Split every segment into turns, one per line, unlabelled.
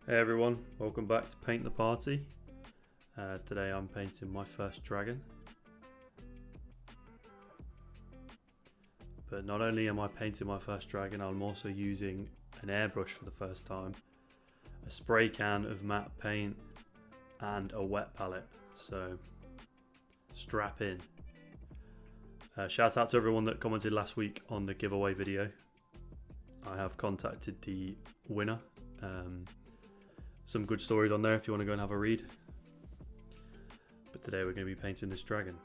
Hey everyone, welcome back to Paint the Party. Today I'm painting my first dragon. But not only am I painting my first dragon, I'm also using an airbrush for the first time, a spray can of matte paint and a wet palette. So strap in. Shout out to everyone that commented last week on the giveaway video. I have contacted the winner. Some good stories on there if you want to go and have a read. But today we're going to be painting this dragon.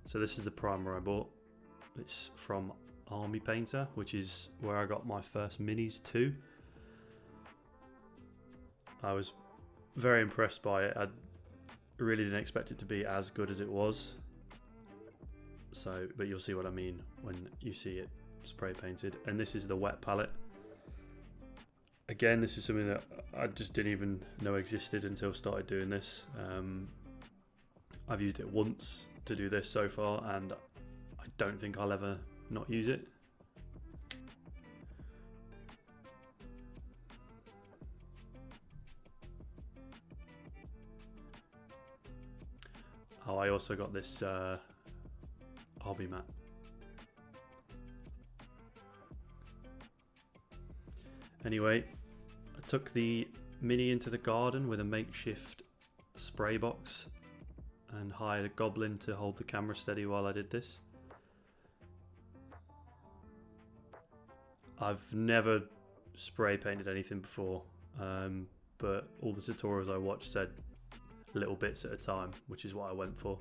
So this is the primer I bought. It's from Army Painter, which is where I got my first minis too. I was very impressed by it. I really didn't expect it to be as good as it was. But you'll see what I mean when you see it spray painted. And this is the wet palette. Again, this is something that I just didn't even know existed until I started doing this. I've used it once to do this so far, and I don't think I'll ever not use it. Oh, I also got this hobby mat. Anyway, I took the mini into the garden with a makeshift spray box and hired a goblin to hold the camera steady while I did this. I've never spray painted anything before, but all the tutorials I watched said little bits at a time, which is what I went for.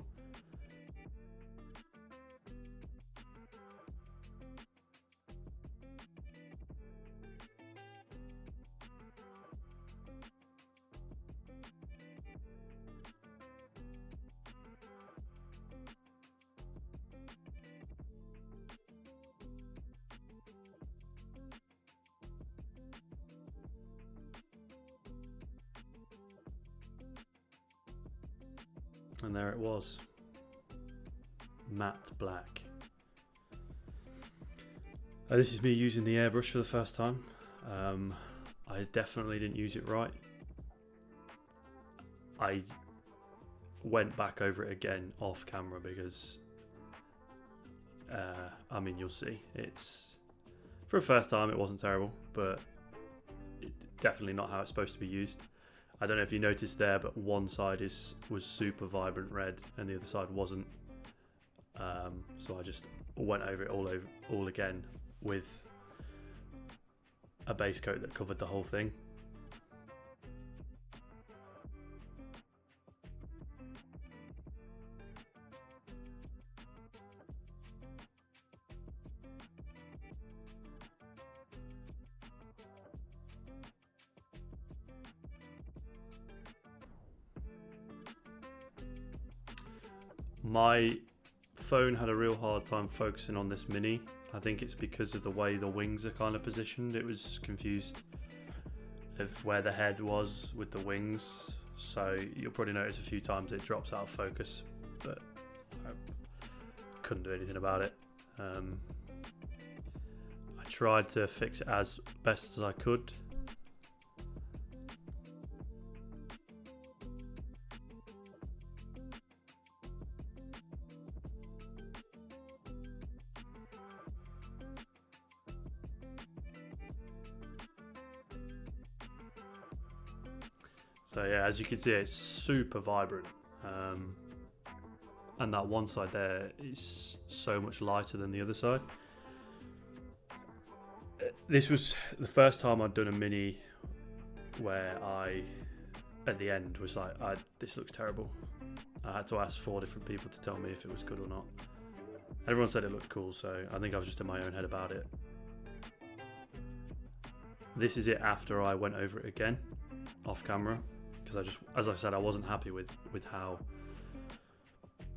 And there it was, matte black. This is me using the airbrush for the first time. I definitely didn't use it right. I went back over it again off camera because, I mean, you'll see. It's for a first time, it wasn't terrible, but definitely not how it's supposed to be used. I don't know if you noticed there, but one side was super vibrant red and the other side wasn't. So I just went over it all again with a base coat that covered the whole thing. My phone had a real hard time focusing on this mini. I think it's because of the way the wings are kind of positioned. It was confused of where the head was with the wings. So you'll probably notice a few times it drops out of focus, but I couldn't do anything about it. I tried to fix it as best as I could. So yeah, as you can see, it's super vibrant, and that one side there is so much lighter than the other side. This was the first time I'd done a mini where I, at the end, was like, this looks terrible. I had to ask 4 different people to tell me if it was good or not. Everyone said it looked cool, so I think I was just in my own head about it. This is it after I went over it again, off camera. Because as I said, I wasn't happy with how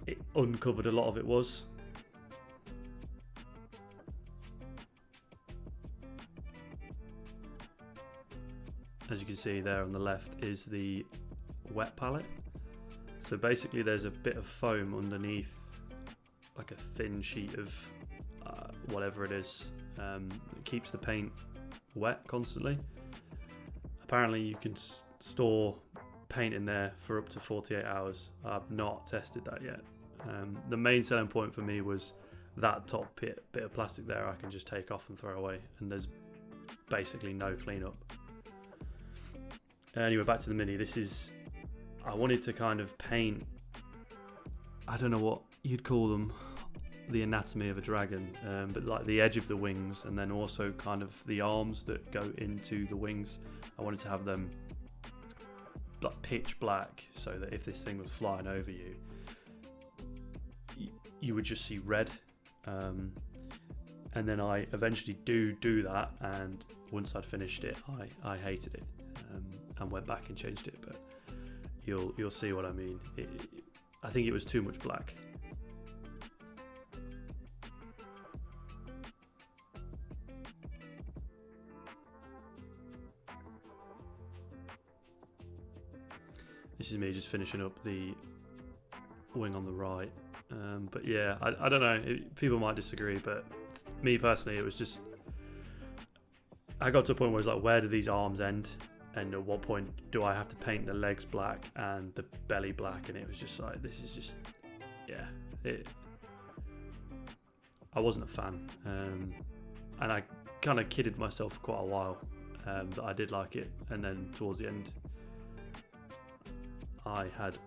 it uncovered a lot of it was. As you can see there on the left is the wet palette. So basically there's a bit of foam underneath, like a thin sheet of whatever it is. It keeps the paint wet constantly. Apparently you can store paint in there for up to 48 hours. I've not tested that yet. The main selling point for me was that top bit of plastic there I can just take off and throw away, and there's basically no cleanup. Anyway, back to the Mini. I wanted to kind of paint, I don't know what you'd call them, the anatomy of a dragon, but like the edge of the wings, and then also kind of the arms that go into the wings. I wanted to have them like pitch black, so that if this thing was flying over you, you would just see red. And then I eventually do that, and once I'd finished it, I hated it, and went back and changed it. But you'll see what I mean. I think it was too much black. This is me just finishing up the wing on the right. But yeah, I don't know, people might disagree, but me personally, it was just, I got to a point where it's like, where do these arms end? And at what point do I have to paint the legs black and the belly black? And it was just like, this is just, yeah, I wasn't a fan. And I kind of kidded myself for quite a while that I did like it. And then towards the end, I had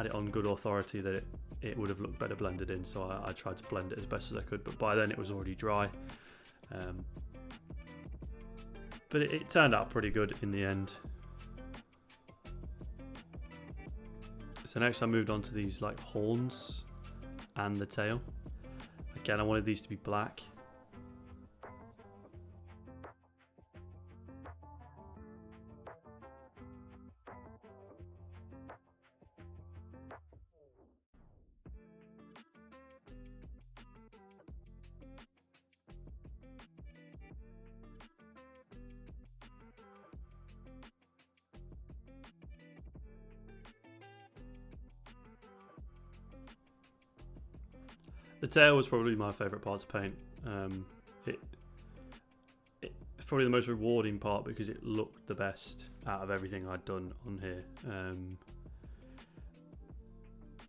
it on good authority that it would have looked better blended in, so I tried to blend it as best as I could, but by then it was already dry. But it turned out pretty good in the end. So next I moved on to these like horns and the tail. Again, I wanted these to be black. The tail was probably my favourite part to paint. It's probably the most rewarding part because it looked the best out of everything I'd done on here.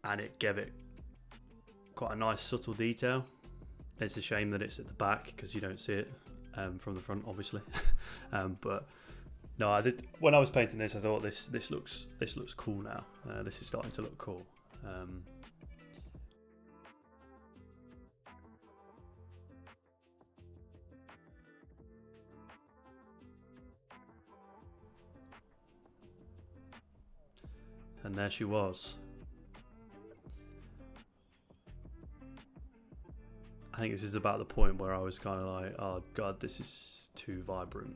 And it gave it quite a nice subtle detail. It's a shame that it's at the back because you don't see it from the front, obviously. But no, when I was painting this, I thought this looks cool now. This is starting to look cool. And there she was. I think this is about the point where I was kind of like, oh god, this is too vibrant.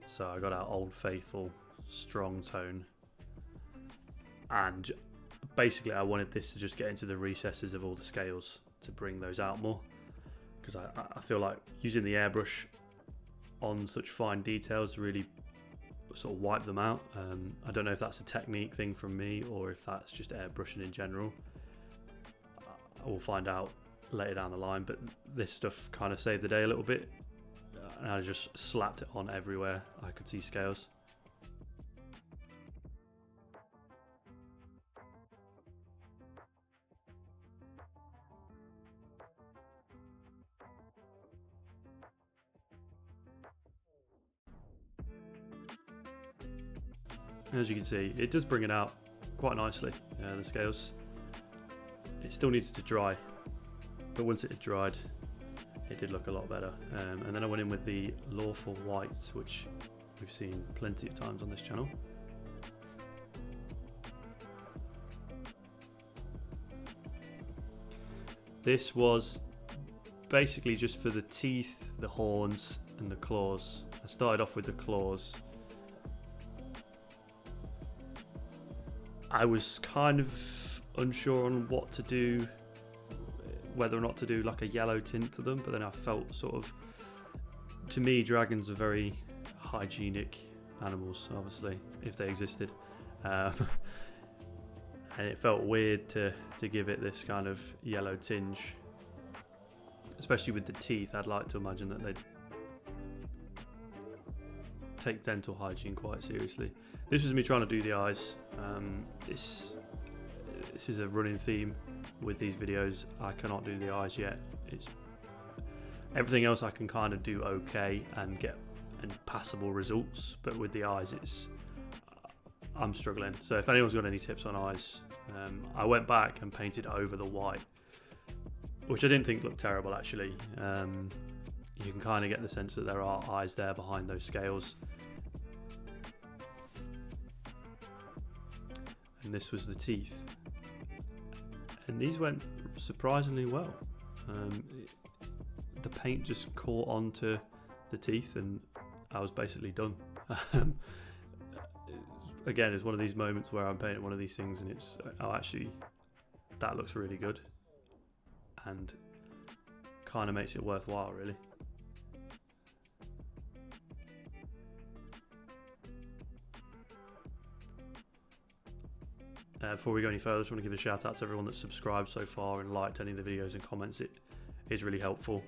So I got out Old Faithful Strong Tone, and basically I wanted this to just get into the recesses of all the scales to bring those out more, because I feel like using the airbrush on such fine details really sort of wipe them out. I don't know if that's a technique thing from me or if that's just airbrushing in general. I will find out later down the line, but this stuff kind of saved the day a little bit, and I just slapped it on everywhere I could see scales. As you can see, it does bring it out quite nicely, the scales. It still needs to dry, but once it had dried, it did look a lot better. And then I went in with the Lawful White, which we've seen plenty of times on this channel. This was basically just for the teeth, the horns, and the claws. I started off with the claws. I was kind of unsure on what to do, whether or not to do like a yellow tint to them, but then I felt sort of, to me, dragons are very hygienic animals, obviously, if they existed. And it felt weird to give it this kind of yellow tinge. especially with the teeth, I'd like to imagine that they'd take dental hygiene quite seriously. This was me trying to do the eyes. This is a running theme with these videos. I cannot do the eyes yet. It's everything else I can kind of do okay and get passable results, but with the eyes I'm struggling. So if anyone's got any tips on eyes, I went back and painted over the white, which I didn't think looked terrible actually. You can kind of get the sense that there are eyes there behind those scales. And this was the teeth. And these went surprisingly well. The paint just caught onto the teeth and I was basically done. Again, it's one of these moments where I'm painting one of these things and it's, oh actually, that looks really good. And kind of makes it worthwhile really. Before we go any further, I just want to give a shout out to everyone that's subscribed so far and liked any of the videos and comments. It is really helpful.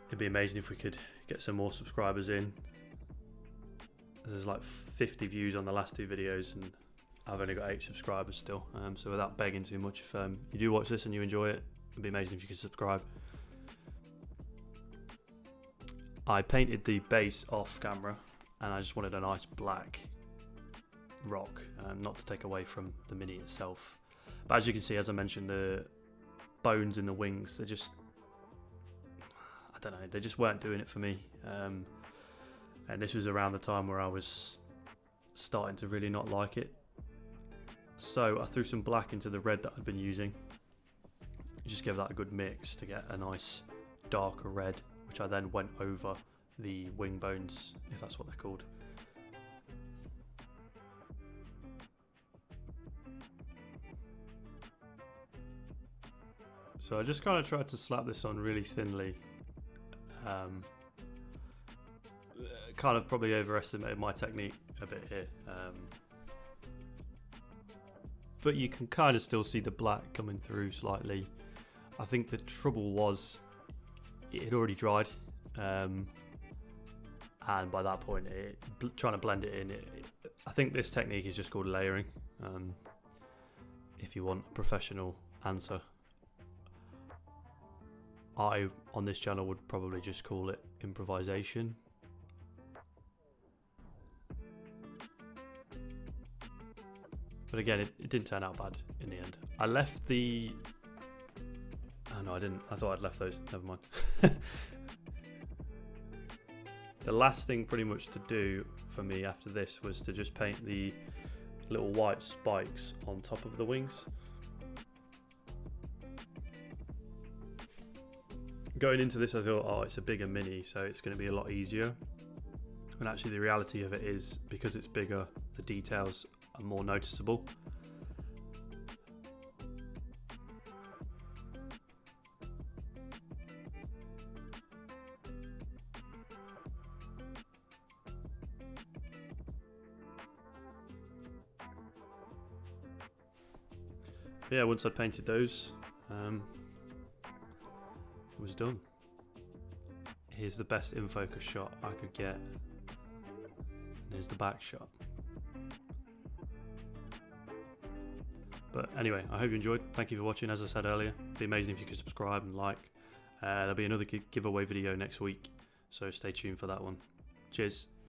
It'd be amazing if we could get some more subscribers in. There's like 50 views on the last 2 videos and I've only got 8 subscribers still. So without begging too much, if you do watch this and you enjoy it, it'd be amazing if you could subscribe. I painted the base off camera and I just wanted a nice black rock, not to take away from the Mini itself. But as you can see, as I mentioned, the bones in the wings, they're just, I don't know, they just weren't doing it for me. And this was around the time where I was starting to really not like it. So I threw some black into the red that I'd been using. Just gave that a good mix to get a nice darker red, which I then went over the wing bones, if that's what they're called. So I just kind of tried to slap this on really thinly. Kind of probably overestimated my technique a bit here. But you can kind of still see the black coming through slightly. I think the trouble was it had already dried. And by that point, trying to blend it in, I think this technique is just called layering. If you want a professional answer. I, on this channel, would probably just call it improvisation. But again, it didn't turn out bad in the end. I left the... Oh no, I didn't. I thought I'd left those. Never mind. The last thing pretty much to do for me after this was to just paint the little white spikes on top of the wings. Going into this, I thought, oh, it's a bigger Mini, so it's going to be a lot easier. And actually the reality of it is, because it's bigger, the details are more noticeable. Yeah, once I'd painted those, it was done. Here's the best in focus shot I could get. There's the back shot. But anyway, I hope you enjoyed. Thank you for watching. As I said earlier, it'd be amazing if you could subscribe and like. There'll be another giveaway video next week, so stay tuned for that one. Cheers.